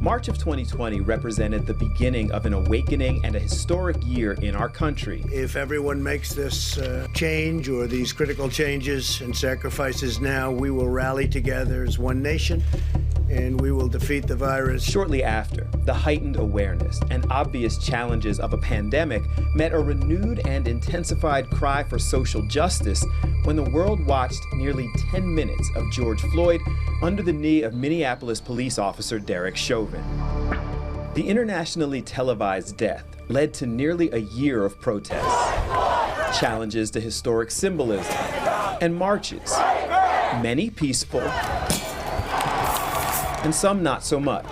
March of 2020 represented the beginning of an awakening and a historic year in our country. If everyone makes this change or these critical changes and sacrifices now, we will rally together as one nation and we will defeat the virus. Shortly after, the heightened awareness and obvious challenges of a pandemic met a renewed and intensified cry for social justice when the world watched nearly 10 minutes of George Floyd under the knee of Minneapolis police officer Derek Chauvin. The internationally televised death led to nearly a year of protests, challenges to historic symbolism, and marches, many peaceful, and some not so much.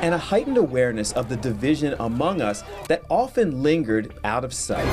And a heightened awareness of the division among us that often lingered out of sight.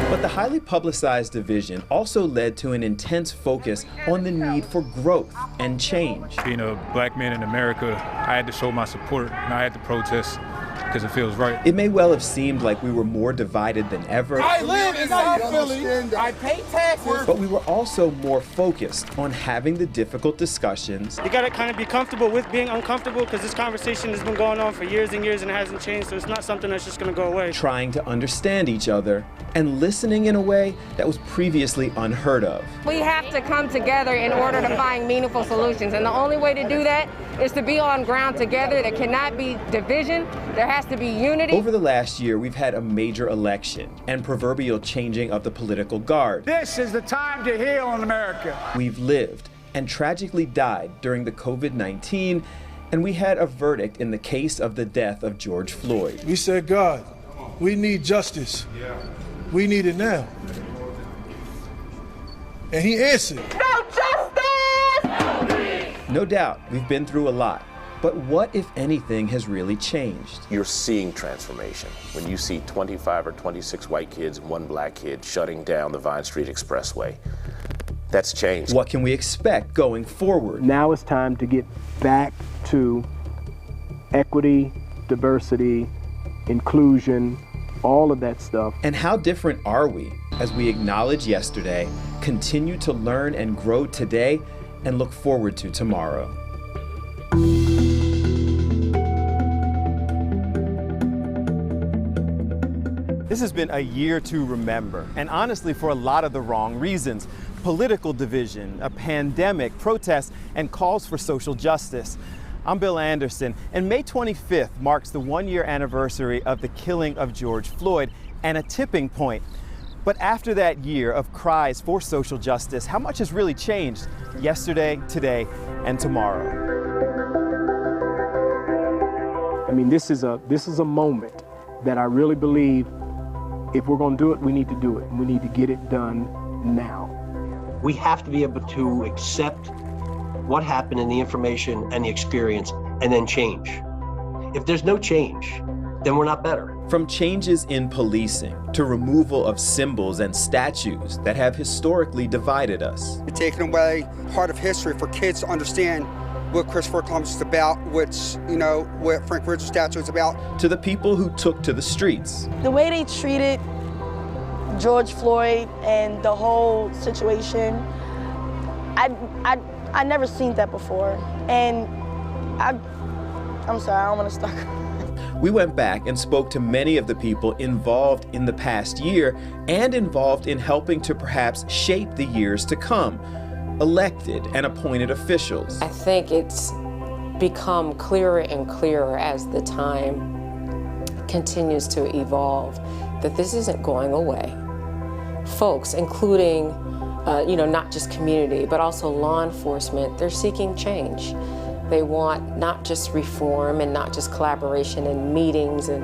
But the highly publicized division also led to an intense focus on the need for growth and change. Being a black man in America, I had to show my support and I had to protest because it feels right. It may well have seemed like we were more divided than ever. I live in South Philly. I pay taxes. But we were also more focused on having the difficult discussions. You gotta kind of be comfortable with being uncomfortable because this conversation has been going on for years and years and it hasn't changed, so it's not something that's just gonna go away. Trying to understand each other and listening in a way that was previously unheard of. We have to come together in order to find meaningful solutions, and the only way to do that is to be on ground together. There cannot be division. There has to be unity. Over the last year, we've had a major election and proverbial changing of the political guard. This is the time to heal in America. We've lived and tragically died during the COVID-19, and we had a verdict in the case of the death of George Floyd. We said, God, we need justice. We need it now. And he answered. No justice! No doubt, we've been through a lot. But what, if anything, has really changed? You're seeing transformation. When you see 25 or 26 white kids and one black kid shutting down the Vine Street Expressway, that's changed. What can we expect going forward? Now it's time to get back to equity, diversity, inclusion, all of that stuff. And how different are we as we acknowledge yesterday, continue to learn and grow today, and look forward to tomorrow? This has been a year to remember, and honestly for a lot of the wrong reasons. Political division, a pandemic, protests, and calls for social justice. I'm Bill Anderson, and May 25th marks the one-year anniversary of the killing of George Floyd and a tipping point. But after that year of cries for social justice, how much has really changed yesterday, today, and tomorrow? I mean, this is a moment that I really believe if we're going to do it, we need to do it. We need to get it done now. We have to be able to accept what happened in the information and the experience and then change. If there's no change, then we're not better. From changes in policing to removal of symbols and statues that have historically divided us. You're taking away part of history for kids to understand what Christopher Columbus is about, what Frank Ridge's statue is about. To the people who took to the streets. The way they treated George Floyd and the whole situation, I never seen that before. And I'm sorry, I don't want to start. We went back and spoke to many of the people involved in the past year and involved in helping to perhaps shape the years to come. Elected and appointed officials. I think it's become clearer and clearer as the time continues to evolve that this isn't going away. Folks, including, not just community, but also law enforcement, they're seeking change. They want not just reform and not just collaboration and meetings and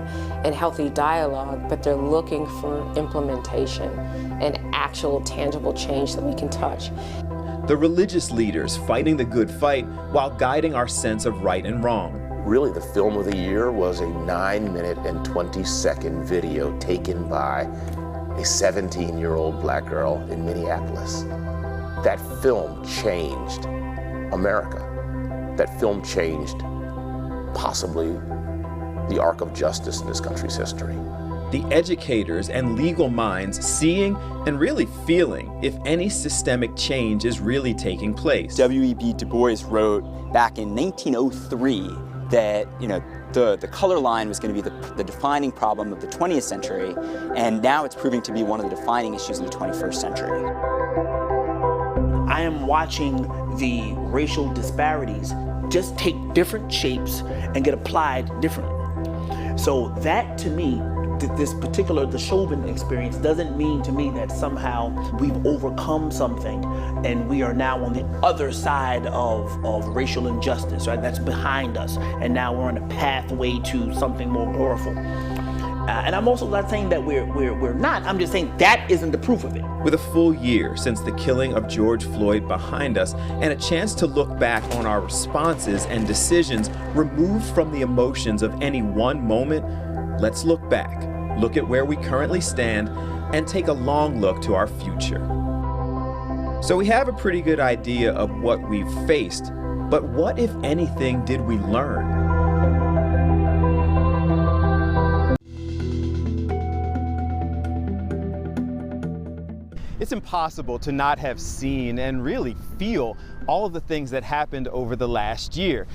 healthy dialogue, but they're looking for implementation and actual tangible change that we can touch. The religious leaders fighting the good fight while guiding our sense of right and wrong. Really, the film of the year was a 9-minute and 20-second video taken by a 17-year-old black girl in Minneapolis. That film changed America. That film changed possibly the arc of justice in this country's history. The educators and legal minds seeing and really feeling if any systemic change is really taking place. W.E.B. Du Bois wrote back in 1903 that, you know, the color line was going to be the defining problem of the 20th century, and now it's proving to be one of the defining issues in the 21st century. I am watching the racial disparities just take different shapes and get applied differently. So that, to me, the Chauvin experience doesn't mean to me that somehow we've overcome something and we are now on the other side of racial injustice, right? That's behind us, and now we're on a pathway to something more glorious. And I'm also not saying that we're not, I'm just saying that isn't the proof of it. With a full year since the killing of George Floyd behind us and a chance to look back on our responses and decisions removed from the emotions of any one moment, let's look back, look at where we currently stand, and take a long look to our future. So we have a pretty good idea of what we've faced, but what, if anything, did we learn? It's impossible to not have seen and really feel all of the things that happened over the last year.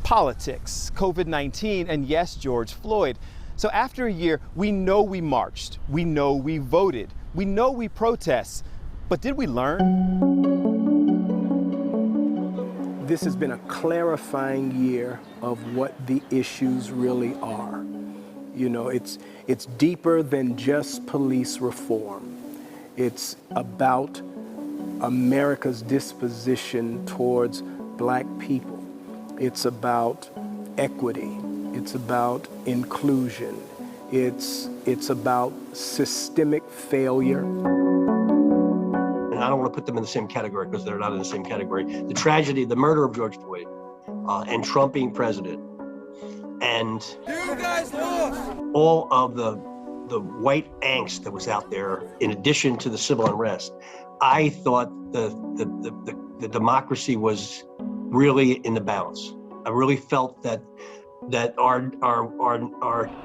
Politics, COVID-19, and yes, George Floyd. So after a year, we know we marched, we know we voted, we know we protest, but did we learn? This has been a clarifying year of what the issues really are. You know, it's deeper than just police reform. It's about America's disposition towards Black people. It's about equity. It's about inclusion. It's about systemic failure. And I don't want to put them in the same category because they're not in the same category. The tragedy, the murder of George Floyd, and Trump being president, and all of the white angst that was out there, in addition to the civil unrest, I thought the democracy was really in the balance. I really felt that our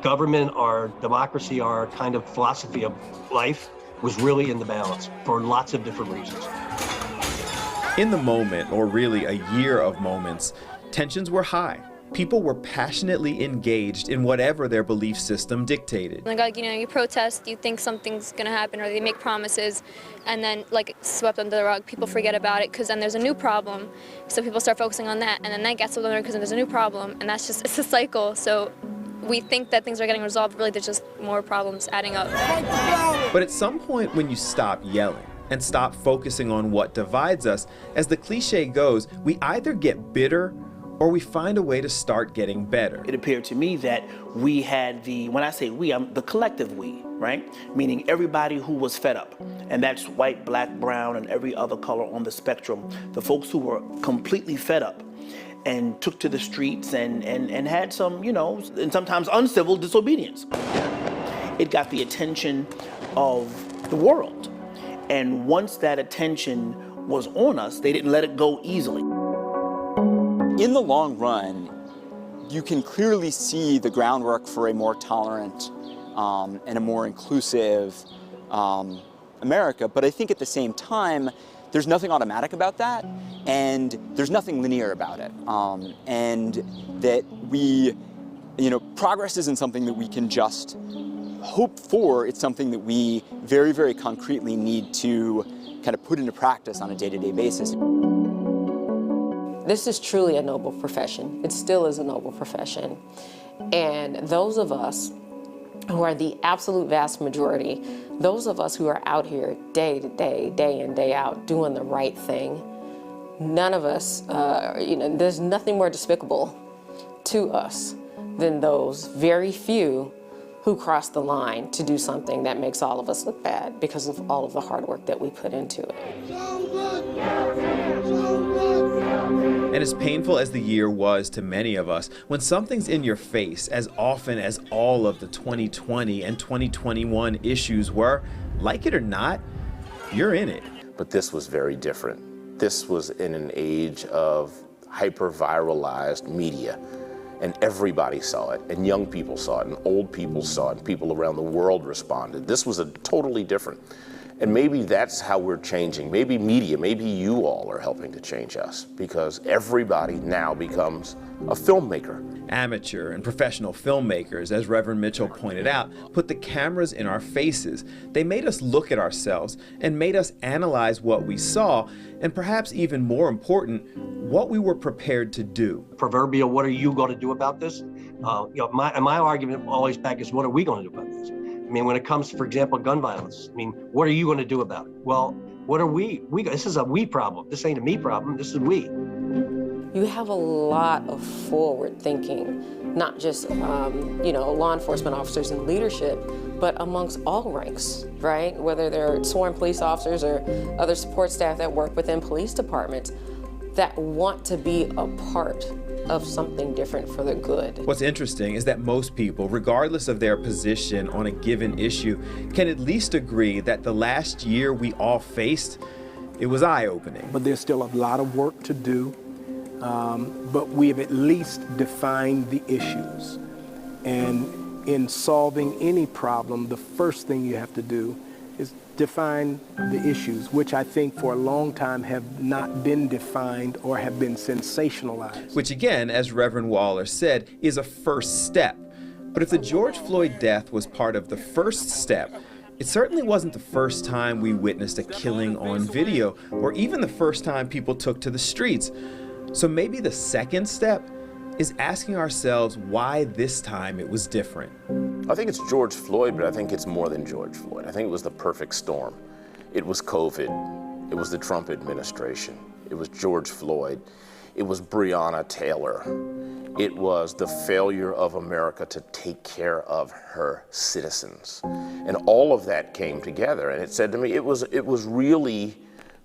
government, our democracy, our kind of philosophy of life was really in the balance for lots of different reasons. In the moment, or really a year of moments, tensions were high. People were passionately engaged in whatever their belief system dictated. Like, you know, you protest, you think something's gonna happen, or they make promises, and then, like, swept under the rug. People forget about it, because then there's a new problem. So people start focusing on that, and then that gets swept under because there's a new problem, and that's just, it's a cycle. So we think that things are getting resolved, really there's just more problems adding up. But at some point when you stop yelling and stop focusing on what divides us, as the cliche goes, we either get bitter or we find a way to start getting better. It appeared to me that we had when I say we, I'm the collective we, right? Meaning everybody who was fed up. And that's white, black, brown, and every other color on the spectrum. The folks who were completely fed up and took to the streets and had some, you know, and sometimes uncivil disobedience. It got the attention of the world. And once that attention was on us, they didn't let it go easily. In the long run, you can clearly see the groundwork for a more tolerant and a more inclusive America. But I think at the same time, there's nothing automatic about that, and there's nothing linear about it. And that progress isn't something that we can just hope for. It's something that we very, very concretely need to kind of put into practice on a day-to-day basis. This is truly a noble profession. It still is a noble profession. And those of us who are the absolute vast majority, those of us who are out here day to day, day in, day out, doing the right thing, none of us, there's nothing more despicable to us than those very few who cross the line to do something that makes all of us look bad because of all of the hard work that we put into it. And as painful as the year was to many of us, when something's in your face as often as all of the 2020 and 2021 issues were, like it or not, you're in it. But this was very different. This was in an age of hyper-viralized media, and everybody saw it, and young people saw it, and old people saw it, and people around the world responded. This was totally different. And maybe that's how we're changing. Maybe media, maybe you all are helping to change us, because everybody now becomes a filmmaker. Amateur and professional filmmakers, as Reverend Mitchell pointed out, put the cameras in our faces. They made us look at ourselves and made us analyze what we saw, and perhaps even more important, what we were prepared to do. Proverbial, what are you going to do about this? My argument always back is, what are we going to do about this? I mean, when it comes, for example, gun violence, I mean, what are you going to do about it? Well, what are we? This is a we problem. This ain't a me problem. This is we. You have a lot of forward thinking, not just law enforcement officers and leadership, but amongst all ranks, right? Whether they're sworn police officers or other support staff that work within police departments that want to be a part of something different for the good. What's interesting is that most people, regardless of their position on a given issue, can at least agree that the last year we all faced, it was eye-opening. But there's still a lot of work to do. But we've at least defined the issues. And in solving any problem, the first thing you have to do is define the issues, which I think for a long time have not been defined or have been sensationalized. Which again, as Reverend Waller said, is a first step. But if the George Floyd death was part of the first step, it certainly wasn't the first time we witnessed a killing on video, or even the first time people took to the streets. So maybe the second step is asking ourselves why this time it was different. I think it's George Floyd, but I think it's more than George Floyd. I think it was the perfect storm. It was COVID. It was the Trump administration. It was George Floyd. It was Breonna Taylor. It was the failure of America to take care of her citizens. And all of that came together. And it said to me, it was really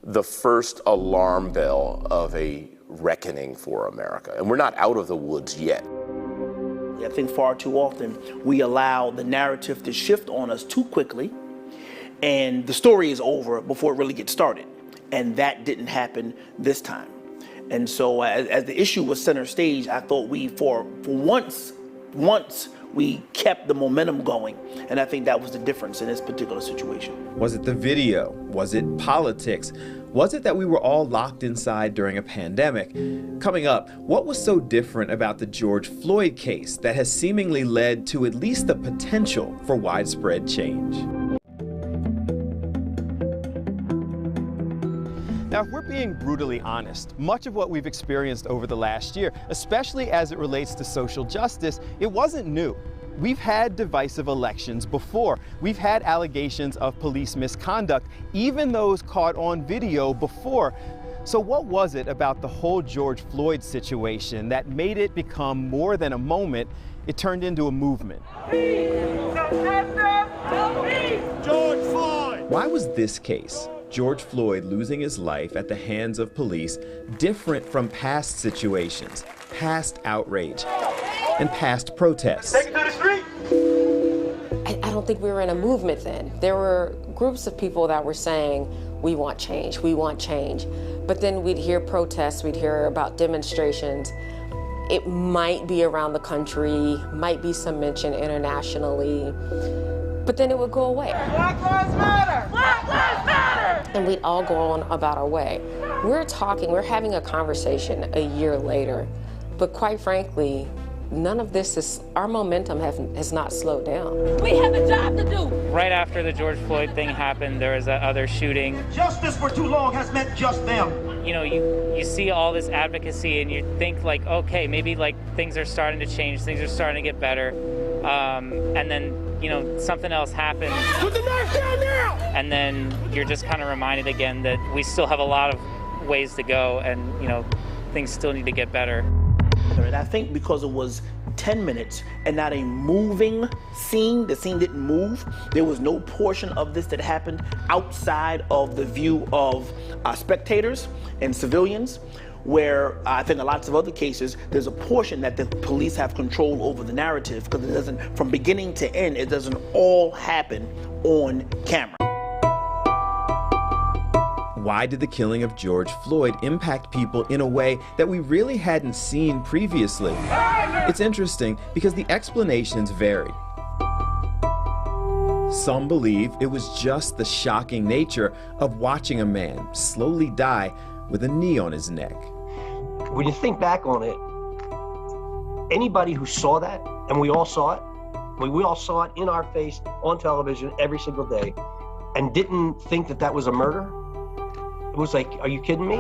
the first alarm bell of a reckoning for America. And we're not out of the woods yet. I think far too often we allow the narrative to shift on us too quickly, and the story is over before it really gets started. And that didn't happen this time. And so as the issue was center stage, I thought we, for once, we kept the momentum going. And I think that was the difference in this particular situation. Was it the video? Was it politics? Was it that we were all locked inside during a pandemic? Coming up, what was so different about the George Floyd case that has seemingly led to at least the potential for widespread change? Now, if we're being brutally honest, much of what we've experienced over the last year, especially as it relates to social justice, it wasn't new. We've had divisive elections before. We've had allegations of police misconduct, even those caught on video before. So what was it about the whole George Floyd situation that made it become more than a moment? It turned into a movement. George Floyd! Why was this case, George Floyd losing his life at the hands of police, different from past situations, past outrage, and past protests? Take it to the street! I don't think we were in a movement then. There were groups of people that were saying, we want change, we want change. But then we'd hear protests, we'd hear about demonstrations. It might be around the country, might be some mention internationally, but then it would go away. Black Lives Matter! Black Lives Matter! And we'd all go on about our way. We're having a conversation a year later, but quite frankly, none of this is, our momentum has not slowed down. We have a job to do. Right after the George Floyd thing happened, there was that other shooting. Justice for too long has meant just them. You know, you see all this advocacy and you think like, okay, maybe like things are starting to change, things are starting to get better. And then, you know, something else happens. Put the knife down now! And then you're just kind of reminded again that we still have a lot of ways to go and, you know, things still need to get better. And I think because it was 10 minutes and not a moving scene, the scene didn't move, there was no portion of this that happened outside of the view of spectators and civilians, where I think in lots of other cases, there's a portion that the police have control over the narrative because it doesn't, from beginning to end, it doesn't all happen on camera. Why did the killing of George Floyd impact people in a way that we really hadn't seen previously? It's interesting because the explanations varied. Some believe it was just the shocking nature of watching a man slowly die with a knee on his neck. When you think back on it, anybody who saw that, and we all saw it, we all saw it in our face on television every single day, and didn't think that that was a murder, it was like, are you kidding me?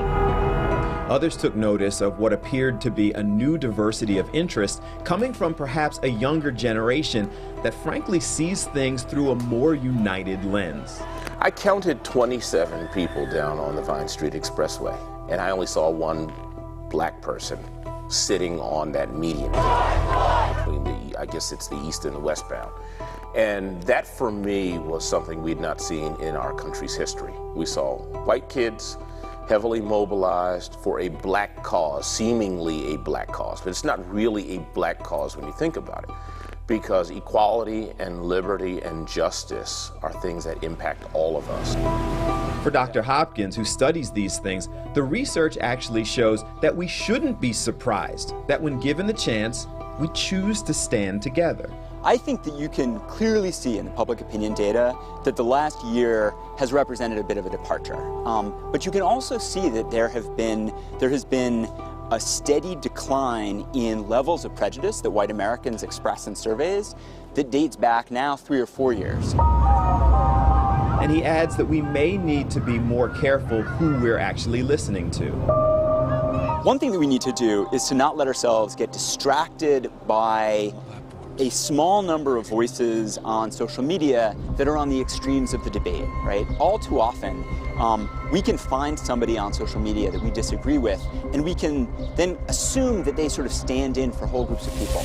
Others took notice of what appeared to be a new diversity of interest coming from perhaps a younger generation that frankly sees things through a more united lens. I counted 27 people down on the Vine Street Expressway, and I only saw one black person sitting on that median between the, I guess it's the east and the westbound. And that for me was something we'd not seen in our country's history. We saw white kids heavily mobilized for a black cause, seemingly a black cause, but it's not really a black cause when you think about it, because equality and liberty and justice are things that impact all of us. For Dr. Hopkins, who studies these things, the research actually shows that we shouldn't be surprised that when given the chance, we choose to stand together. I think that you can clearly see in the public opinion data that the last year has represented a bit of a departure. But you can also see that there has been a steady decline in levels of prejudice that white Americans express in surveys that dates back now 3 or 4 years. And he adds that we may need to be more careful who we're actually listening to. One thing that we need to do is to not let ourselves get distracted by a small number of voices on social media that are on the extremes of the debate, right? All too often, we can find somebody on social media that we disagree with, and we can then assume that they sort of stand in for whole groups of people.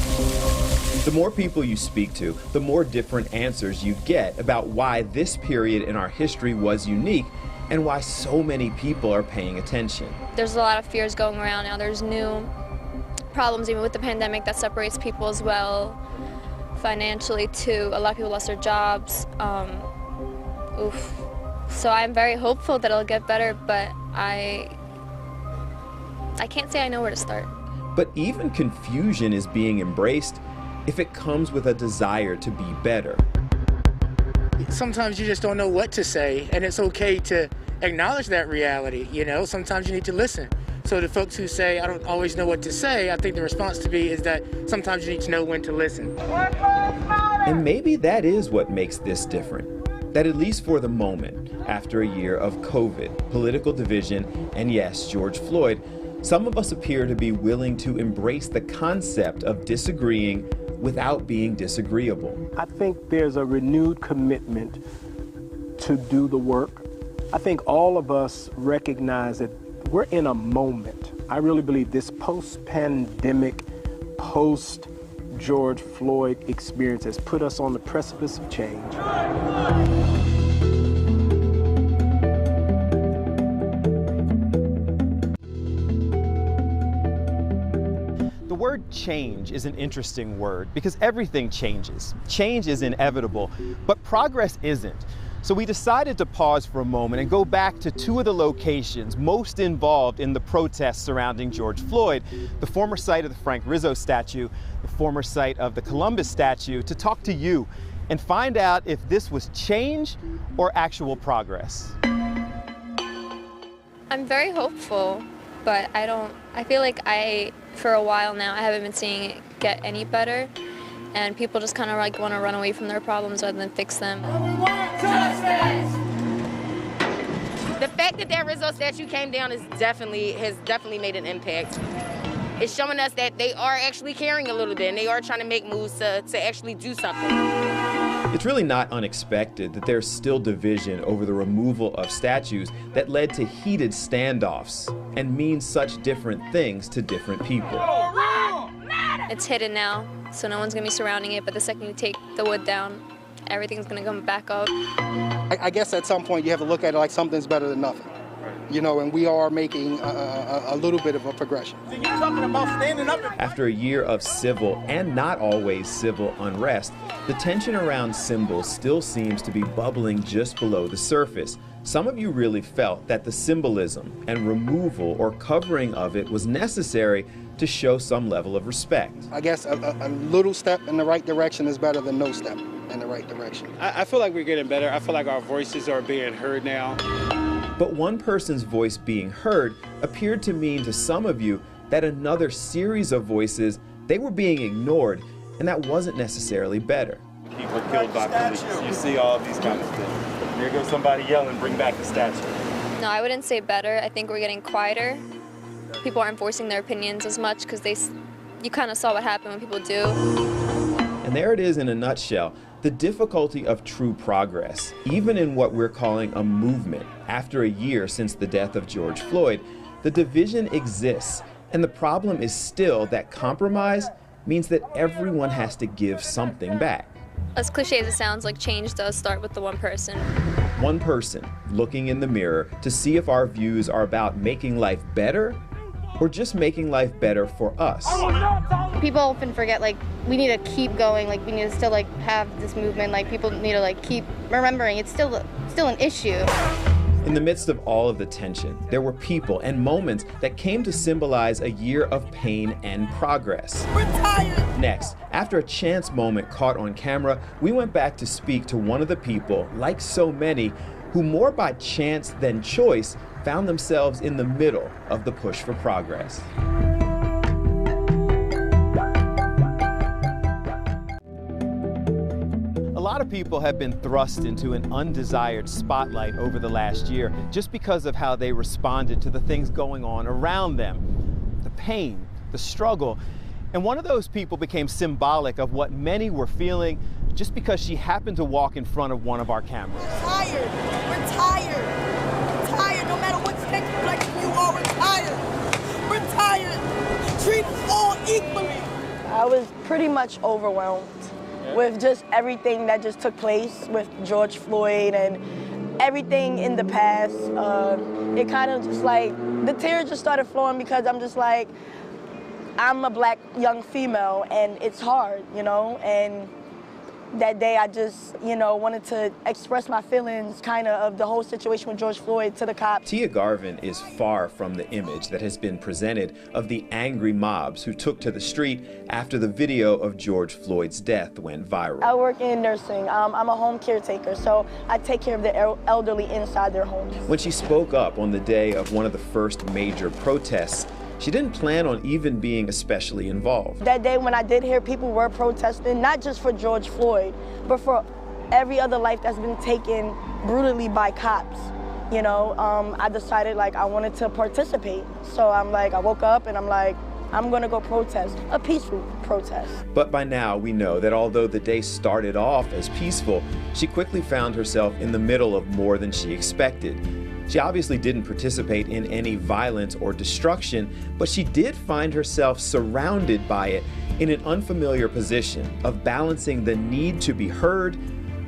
The more people you speak to, the more different answers you get about why this period in our history was unique and why so many people are paying attention. There's a lot of fears going around now. There's new problems even with the pandemic that separates people as well. Financially too, a lot of people lost their jobs. So I'm very hopeful that it'll get better, but I can't say I know where to start. But even confusion is being embraced if it comes with a desire to be better. Sometimes you just don't know what to say, and it's okay to acknowledge that reality, you know? Sometimes you need to listen. So the folks who say, I don't always know what to say, I think the response to be is that sometimes you need to know when to listen. And maybe that is what makes this different. That at least for the moment, after a year of COVID, political division, and yes, George Floyd, some of us appear to be willing to embrace the concept of disagreeing without being disagreeable. I think there's a renewed commitment to do the work. I think all of us recognize that we're in a moment. I really believe this post-pandemic, post-George Floyd experience has put us on the precipice of change. The word change is an interesting word because everything changes. Change is inevitable, but progress isn't. So we decided to pause for a moment and go back to 2 of the locations most involved in the protests surrounding George Floyd, the former site of the Frank Rizzo statue, the former site of the Columbus statue, to talk to you and find out if this was change or actual progress. I'm very hopeful, but I feel like for a while now, I haven't been seeing it get any better. And people just kind of like want to run away from their problems rather than fix them. The fact that that Rizzo statue came down has definitely made an impact. It's showing us that they are actually caring a little bit and they are trying to make moves to actually do something. It's really not unexpected that there's still division over the removal of statues that led to heated standoffs and means such different things to different people. It's hidden now, so no one's gonna be surrounding it, but the second you take the wood down, everything's gonna come back up. I guess at some point you have to look at it like something's better than nothing. You know, and we are making a little bit of a progression. You're talking about standing up. After a year of civil and not always civil unrest, the tension around symbols still seems to be bubbling just below the surface. Some of you really felt that the symbolism and removal or covering of it was necessary to show some level of respect. I guess a little step in the right direction is better than no step. in the right direction. I feel like we're getting better. I feel like our voices are being heard now. But one person's voice being heard appeared to mean to some of you that another series of voices, they were being ignored, and that wasn't necessarily better. People killed by police. You see all of these kind of things. There goes somebody yelling, bring back the statue. No, I wouldn't say better. I think we're getting quieter. People aren't voicing their opinions as much because you kind of saw what happened when people do. And there it is in a nutshell, the difficulty of true progress, even in what we're calling a movement. After a year since the death of George Floyd, the division exists, and the problem is still that compromise means that everyone has to give something back. As cliche as it sounds, like change does start with the one person. One person looking in the mirror to see if our views are about making life better or just making life better for us. People often forget, like, we need to keep going, like, we need to still, like, have this movement, like, people need to, like, keep remembering it's still an issue. In the midst of all of the tension, there were people and moments that came to symbolize a year of pain and progress. Next, after a chance moment caught on camera, we went back to speak to one of the people, like so many, who more by chance than choice found themselves in the middle of the push for progress. A lot of people have been thrust into an undesired spotlight over the last year just because of how they responded to the things going on around them. The pain, the struggle, and one of those people became symbolic of what many were feeling just because she happened to walk in front of one of our cameras. We're tired. We're tired. We're tired. No matter what sex complexion you are, we're tired. We're tired. Treat us all equally. I was pretty much overwhelmed with just everything that just took place with George Floyd and everything in the past. It kind of just like, the tears just started flowing because I'm just like, I'm a black young female and it's hard, you know, and that day I just, you know, wanted to express my feelings kind of the whole situation with George Floyd to the cops. Tia Garvin is far from the image that has been presented of the angry mobs who took to the street after the video of George Floyd's death went viral. I work in nursing. I'm a home caretaker, so I take care of the elderly inside their homes. When she spoke up on the day of one of the first major protests, she didn't plan on even being especially involved. That day when I did hear people were protesting, not just for George Floyd, but for every other life that's been taken brutally by cops, you know, I decided like I wanted to participate. So I'm like, I woke up and I'm like, I'm gonna go protest, a peaceful protest. But by now we know that although the day started off as peaceful, she quickly found herself in the middle of more than she expected. She obviously didn't participate in any violence or destruction, but she did find herself surrounded by it in an unfamiliar position of balancing the need to be heard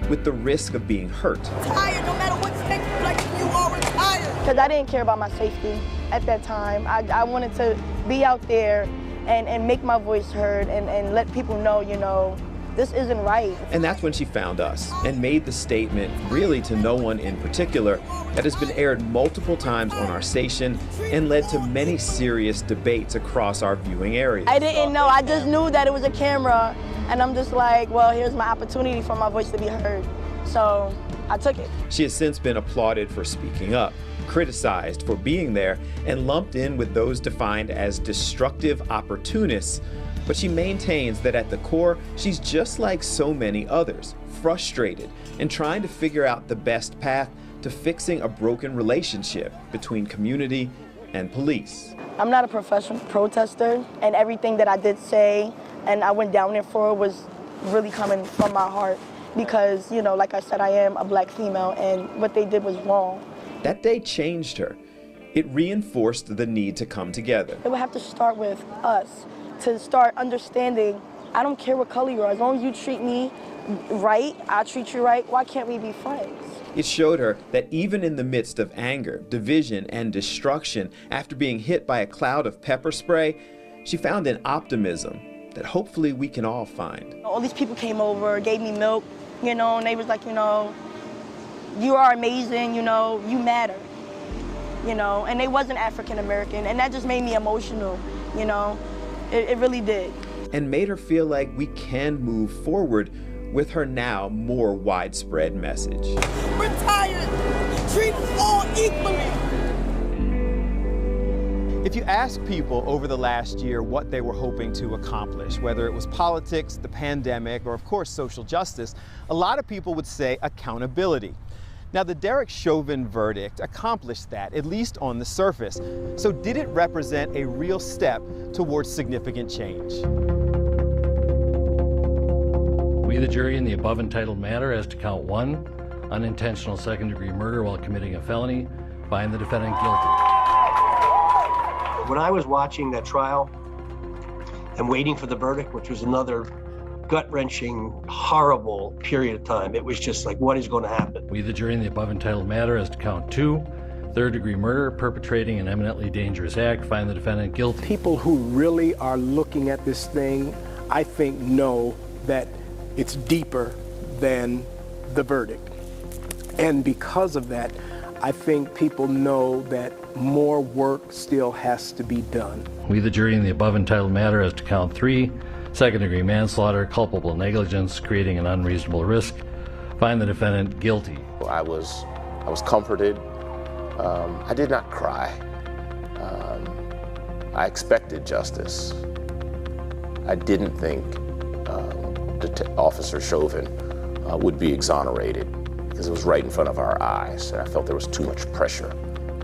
with the risk of being hurt. Tired, no matter what sex complexion you are, we're tired. Because I didn't care about my safety at that time. I wanted to be out there and make my voice heard and let people know, you know, this isn't right. And that's when she found us and made the statement, really to no one in particular, that has been aired multiple times on our station and led to many serious debates across our viewing area. I didn't know, I just knew that it was a camera and I'm just like, well, here's my opportunity for my voice to be heard. So I took it. She has since been applauded for speaking up, criticized for being there, and lumped in with those defined as destructive opportunists. But she maintains that at the core, she's just like so many others, frustrated and trying to figure out the best path to fixing a broken relationship between community and police. I'm not a professional protester, and everything that I did say and I went down there for was really coming from my heart because, you know, like I said, I am a black female and what they did was wrong. That day changed her. It reinforced the need to come together. It would have to start with us, to start understanding, I don't care what color you are, as long as you treat me right, I treat you right, why can't we be friends? It showed her that even in the midst of anger, division, and destruction, after being hit by a cloud of pepper spray, she found an optimism that hopefully we can all find. All these people came over, gave me milk, you know, and they was like, you know, you are amazing, you know, you matter, you know, and they wasn't African American, and that just made me emotional, you know. It really did. And made her feel like we can move forward with her now more widespread message. We're tired. Treat us all equally. If you ask people over the last year what they were hoping to accomplish, whether it was politics, the pandemic, or of course social justice, a lot of people would say accountability. Now, the Derek Chauvin verdict accomplished that, at least on the surface. So did it represent a real step towards significant change? We, the jury, in the above entitled matter as to count 1, unintentional second-degree murder while committing a felony, find the defendant guilty. When I was watching that trial and waiting for the verdict, which was another gut-wrenching, horrible period of time, it was just like, what is going to happen? We, the jury, in the above entitled matter as to count 2, third-degree murder, perpetrating an eminently dangerous act, find the defendant guilty. People who really are looking at this thing, I think, know that it's deeper than the verdict. And because of that, I think people know that more work still has to be done. We, the jury, in the above entitled matter as to count 3, second-degree manslaughter, culpable negligence, creating an unreasonable risk, find the defendant guilty. I was comforted. I did not cry. I expected justice. I didn't think Officer Chauvin would be exonerated because it was right in front of our eyes, and I felt there was too much pressure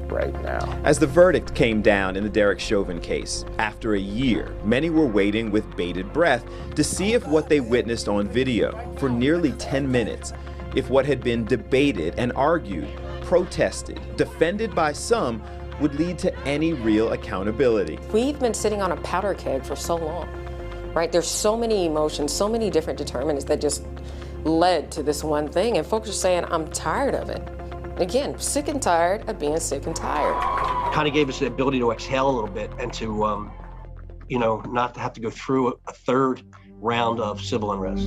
right now. As the verdict came down in the Derek Chauvin case, after a year, many were waiting with bated breath to see if what they witnessed on video for nearly 10 minutes, if what had been debated and argued, protested, defended by some, would lead to any real accountability. We've been sitting on a powder keg for so long, right? There's so many emotions, so many different determinants that just led to this one thing, and folks are saying, I'm tired of it. Again, sick and tired of being sick and tired. Kind of gave us the ability to exhale a little bit and to, not to have to go through a third round of civil unrest.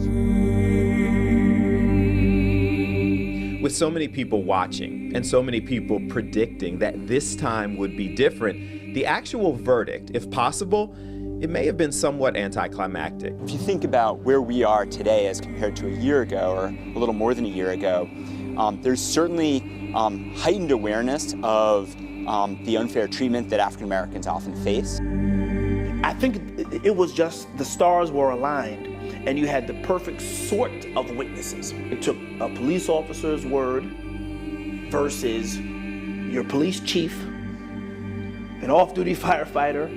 With so many people watching and so many people predicting that this time would be different, the actual verdict, if possible, it may have been somewhat anticlimactic. If you think about where we are today as compared to a year ago, or a little more than a year ago, there's certainly heightened awareness of the unfair treatment that African Americans often face. I think it was just the stars were aligned and you had the perfect sort of witnesses. It took a police officer's word versus your police chief, an off-duty firefighter,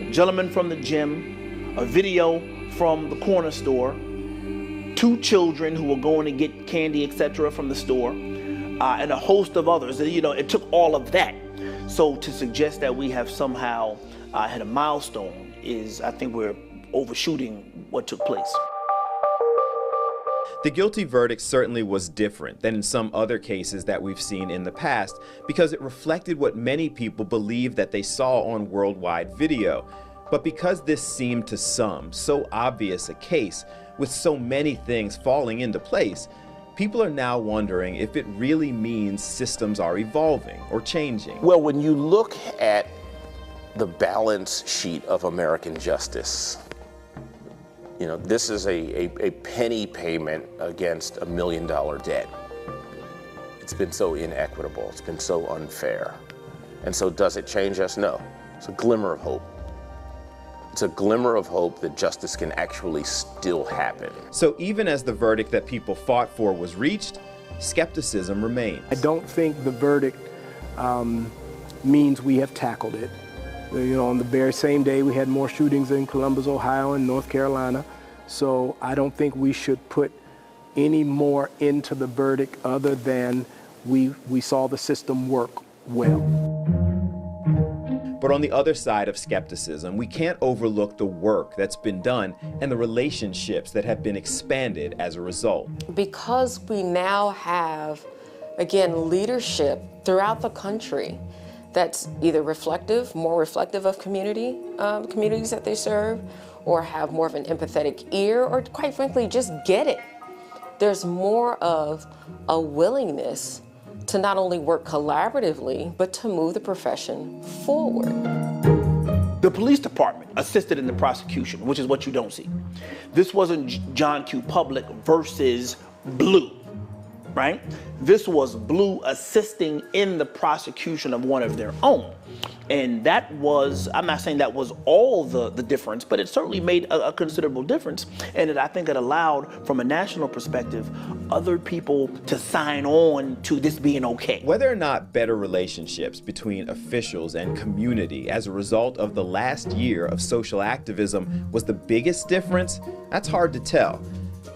a gentleman from the gym, a video from the corner store, 2 children who were going to get candy, etc., from the store, and a host of others. It took all of that. So to suggest that we have somehow had a milestone is, I think we're overshooting what took place. The guilty verdict certainly was different than in some other cases that we've seen in the past because it reflected what many people believed that they saw on worldwide video. But because this seemed to some so obvious a case, with so many things falling into place, people are now wondering if it really means systems are evolving or changing. Well, when you look at the balance sheet of American justice, this is a penny payment against $1 million debt. It's been so inequitable, it's been so unfair. And so does it change us? No. It's a glimmer of hope. It's a glimmer of hope that justice can actually still happen. So even as the verdict that people fought for was reached, skepticism remains. I don't think the verdict means we have tackled it. On the very same day, we had more shootings in Columbus, Ohio, and North Carolina. So I don't think we should put any more into the verdict other than we saw the system work well. But on the other side of skepticism, we can't overlook the work that's been done and the relationships that have been expanded as a result. Because we now have, again, leadership throughout the country that's either more reflective of communities that they serve, or have more of an empathetic ear, or quite frankly, just get it. There's more of a willingness to not only work collaboratively, but to move the profession forward. The police department assisted in the prosecution, which is what you don't see. This wasn't John Q. Public versus Blue, right? This was Blue assisting in the prosecution of one of their own. And that was, I'm not saying that was all the difference, but it certainly made a considerable difference. And I think it allowed, from a national perspective, other people to sign on to this being okay. Whether or not better relationships between officials and community as a result of the last year of social activism was the biggest difference, that's hard to tell.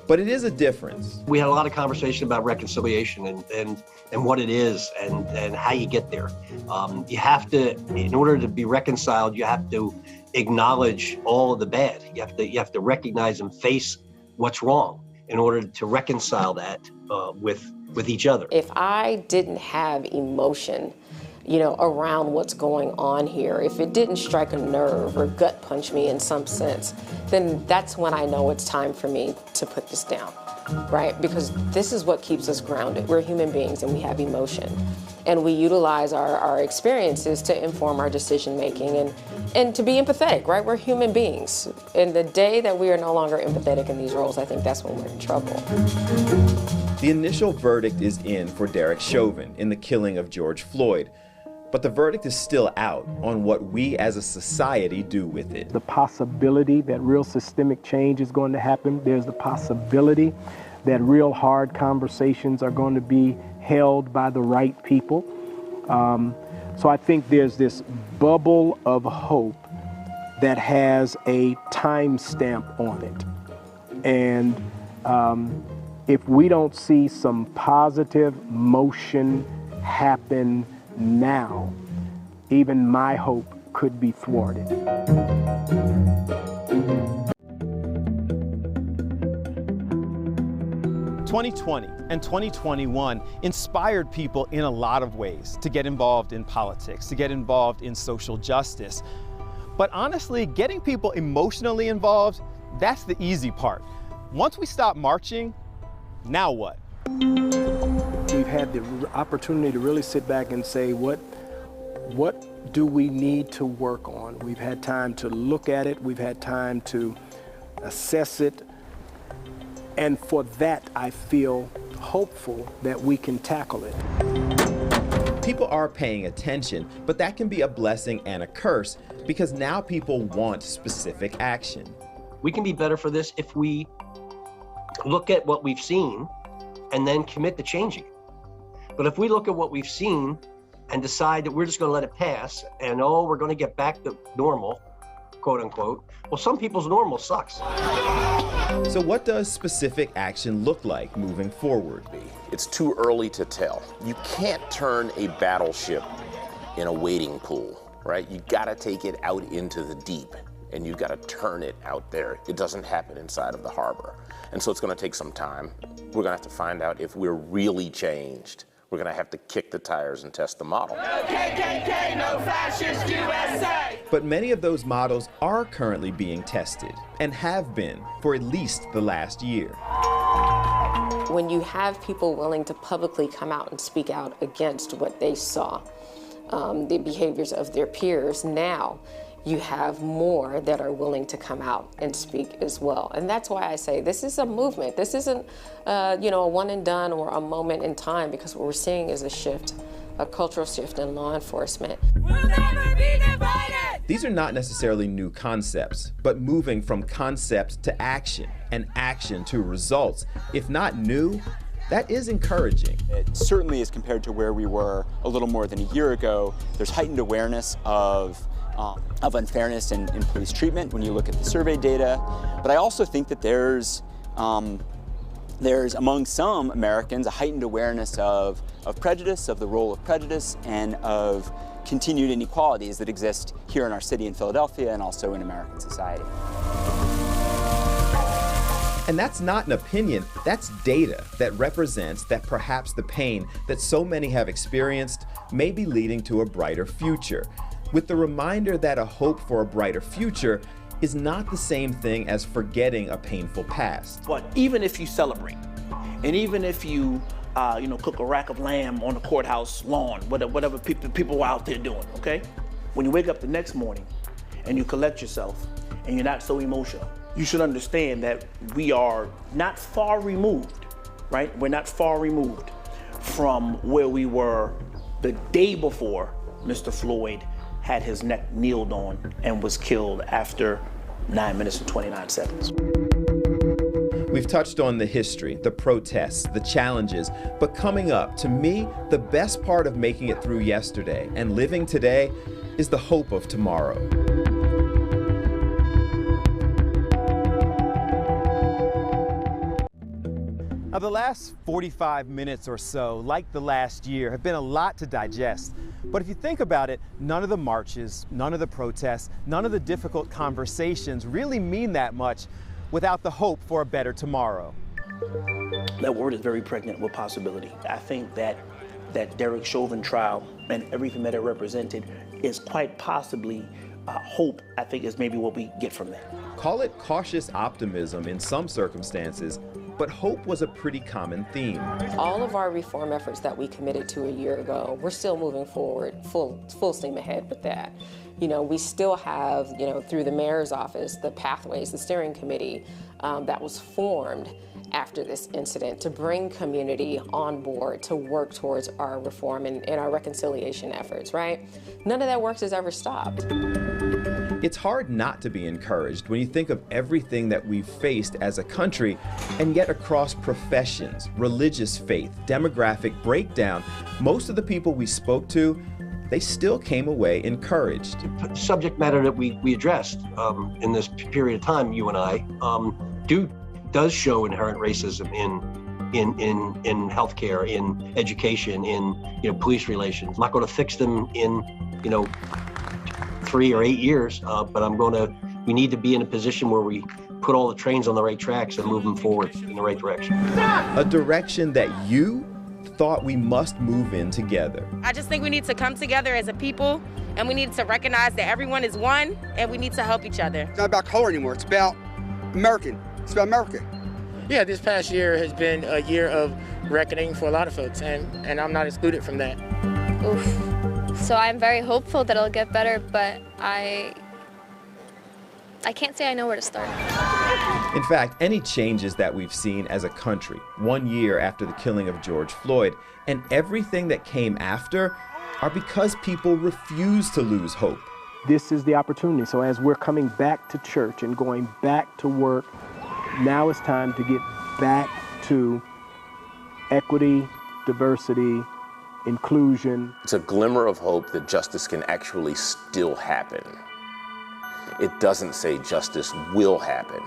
But it is a difference. We had a lot of conversation about reconciliation and what it is and how you get there. You have to, in order to be reconciled, you have to acknowledge all of the bad. You have to recognize and face what's wrong in order to reconcile that with each other. If I didn't have emotion, around what's going on here, if it didn't strike a nerve or gut punch me in some sense, then that's when I know it's time for me to put this down, right? Because this is what keeps us grounded. We're human beings and we have emotion. And we utilize our experiences to inform our decision making and to be empathetic, right? We're human beings. And the day that we are no longer empathetic in these roles, I think that's when we're in trouble. The initial verdict is in for Derek Chauvin in the killing of George Floyd. But the verdict is still out on what we as a society do with it. The possibility that real systemic change is going to happen. There's the possibility that real hard conversations are going to be held by the right people. So I think there's this bubble of hope that has a timestamp on it. And if we don't see some positive motion happen now, even my hope could be thwarted. 2020 and 2021 inspired people in a lot of ways to get involved in politics, to get involved in social justice. But honestly, getting people emotionally involved, that's the easy part. Once we stop marching, now what? We've had the opportunity to really sit back and say, what do we need to work on? We've had time to look at it. We've had time to assess it. And for that, I feel hopeful that we can tackle it. People are paying attention, but that can be a blessing and a curse because now people want specific action. We can be better for this if we look at what we've seen and then commit to changing it. But if we look at what we've seen and decide that we're just going to let it pass and, we're going to get back to normal, quote unquote, well, some people's normal sucks. So what does specific action look like moving forward? It's too early to tell. You can't turn a battleship in a wading pool, right? You gotta take it out into the deep and you gotta turn it out there. It doesn't happen inside of the harbor. And so it's gonna take some time. We're gonna have to find out if we're really changed. We're gonna have to kick the tires and test the model. No KKK, no fascist USA! But many of those models are currently being tested and have been for at least the last year. When you have people willing to publicly come out and speak out against what they saw, the behaviors of their peers, now you have more that are willing to come out and speak as well. And that's why I say this is a movement. This isn't a one and done or a moment in time, because what we're seeing is a shift, a cultural shift in law enforcement. We'll never be divided! These are not necessarily new concepts, but moving from concept to action and action to results. If not new, that is encouraging. It certainly, as compared to where we were a little more than a year ago, there's heightened awareness of unfairness in police treatment when you look at the survey data. But I also think that there's among some Americans a heightened awareness of prejudice, of the role of prejudice, and of continued inequalities that exist here in our city in Philadelphia and also in American society. And that's not an opinion, that's data that represents that perhaps the pain that so many have experienced may be leading to a brighter future, with the reminder that a hope for a brighter future is not the same thing as forgetting a painful past. But even if you celebrate, and even if you cook a rack of lamb on the courthouse lawn, whatever people are out there doing, okay? When you wake up the next morning and you collect yourself and you're not so emotional, you should understand that we are not far removed, right? We're not far removed from where we were the day before Mr. Floyd had his neck kneeled on and was killed after 9 minutes and 29 seconds. We've touched on the history, the protests, the challenges, but coming up, to me, the best part of making it through yesterday and living today is the hope of tomorrow. Now, the last 45 minutes or so, like the last year, have been a lot to digest. But if you think about it, none of the marches, none of the protests, none of the difficult conversations really mean that much without the hope for a better tomorrow. That word is very pregnant with possibility. I think that Derek Chauvin trial and everything that it represented is quite possibly hope, I think, is maybe what we get from that. Call it cautious optimism in some circumstances, but hope was a pretty common theme. All of our reform efforts that we committed to a year ago, we're still moving forward, full steam ahead with that. You know, we still have, you know, through the mayor's office, the pathways, the steering committee that was formed after this incident to bring community on board to work towards our reform and our reconciliation efforts, right? None of that work has ever stopped. It's hard not to be encouraged when you think of everything that we've faced as a country, and yet across professions, religious faith, demographic breakdown, most of the people we spoke to, they still came away encouraged. The subject matter that we addressed in this period of time, you and I, does show inherent racism in healthcare, in education, in police relations. I'm not going to fix them in 3 or 8 years, but we need to be in a position where we put all the trains on the right tracks and move them forward in the right direction. A direction that you thought we must move in together. I just think we need to come together as a people, and we need to recognize that everyone is one, and we need to help each other. It's not about color anymore, it's about American. It's about America. Yeah, this past year has been a year of reckoning for a lot of folks, and I'm not excluded from that. Oof. So I'm very hopeful that it'll get better, but I can't say I know where to start. In fact, any changes that we've seen as a country 1 year after the killing of George Floyd and everything that came after are because people refuse to lose hope. This is the opportunity. So as we're coming back to church and going back to work, now it's time to get back to equity, diversity, inclusion. It's a glimmer of hope that justice can actually still happen. It doesn't say justice will happen.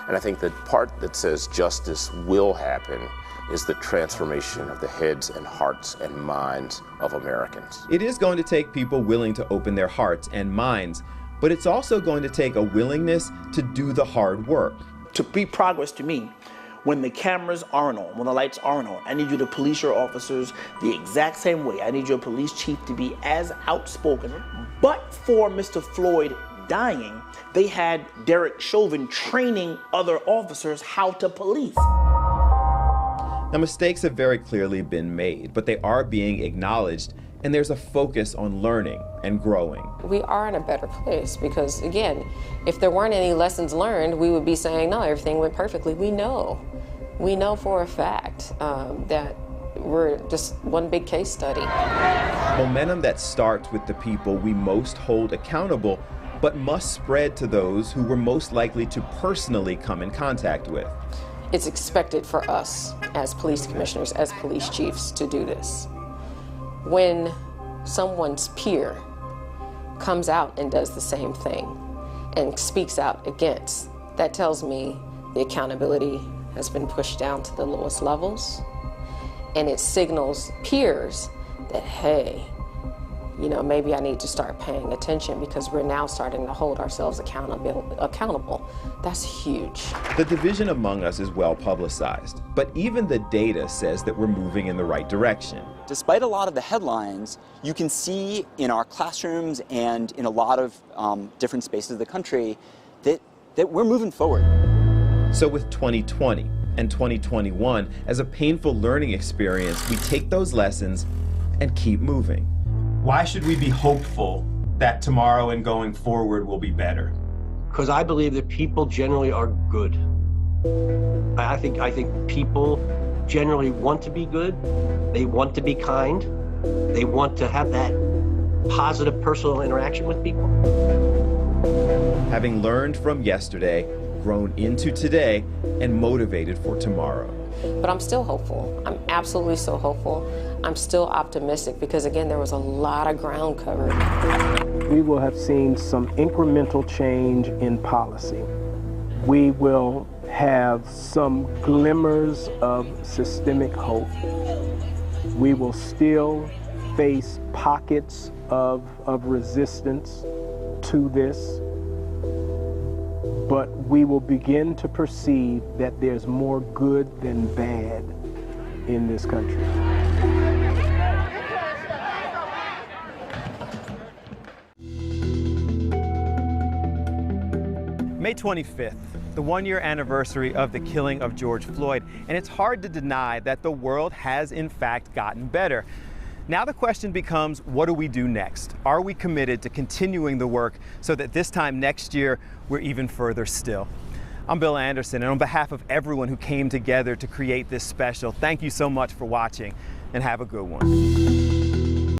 And I think the part that says justice will happen is the transformation of the heads and hearts and minds of Americans. It is going to take people willing to open their hearts and minds, but it's also going to take a willingness to do the hard work. To be progress to me, when the cameras aren't on, when the lights aren't on, I need you to police your officers the exact same way. I need your police chief to be as outspoken. But for Mr. Floyd dying, they had Derek Chauvin training other officers how to police. Now, mistakes have very clearly been made, but they are being acknowledged, and there's a focus on learning and growing. We are in a better place because, again, if there weren't any lessons learned, we would be saying, no, everything went perfectly. We know for a fact that we're just one big case study. Momentum that starts with the people we most hold accountable, but must spread to those who we're most likely to personally come in contact with. It's expected for us as police commissioners, as police chiefs, to do this. When someone's peer comes out and does the same thing and speaks out against, that tells me the accountability has been pushed down to the lowest levels, and it signals peers that, hey, maybe I need to start paying attention because we're now starting to hold ourselves accountable. That's huge. The division among us is well publicized, but even the data says that we're moving in the right direction. Despite a lot of the headlines, you can see in our classrooms and in a lot of different spaces of the country that we're moving forward. So with 2020 and 2021 as a painful learning experience, we take those lessons and keep moving. Why should we be hopeful that tomorrow and going forward will be better? Because I believe that people generally are good. I think people generally want to be good. They want to be kind. They want to have that positive personal interaction with people. Having learned from yesterday, grown into today, and motivated for tomorrow. But I'm still hopeful. I'm absolutely so hopeful. I'm still optimistic because, again, there was a lot of ground covered. We will have seen some incremental change in policy. We will have some glimmers of systemic hope. We will still face pockets of resistance to this, but we will begin to perceive that there's more good than bad in this country. May 25th, the one-year anniversary of the killing of George Floyd, and it's hard to deny that the world has in fact gotten better. Now the question becomes, what do we do next? Are we committed to continuing the work so that this time next year we're even further still? I'm Bill Anderson, and on behalf of everyone who came together to create this special, thank you so much for watching, and have a good one.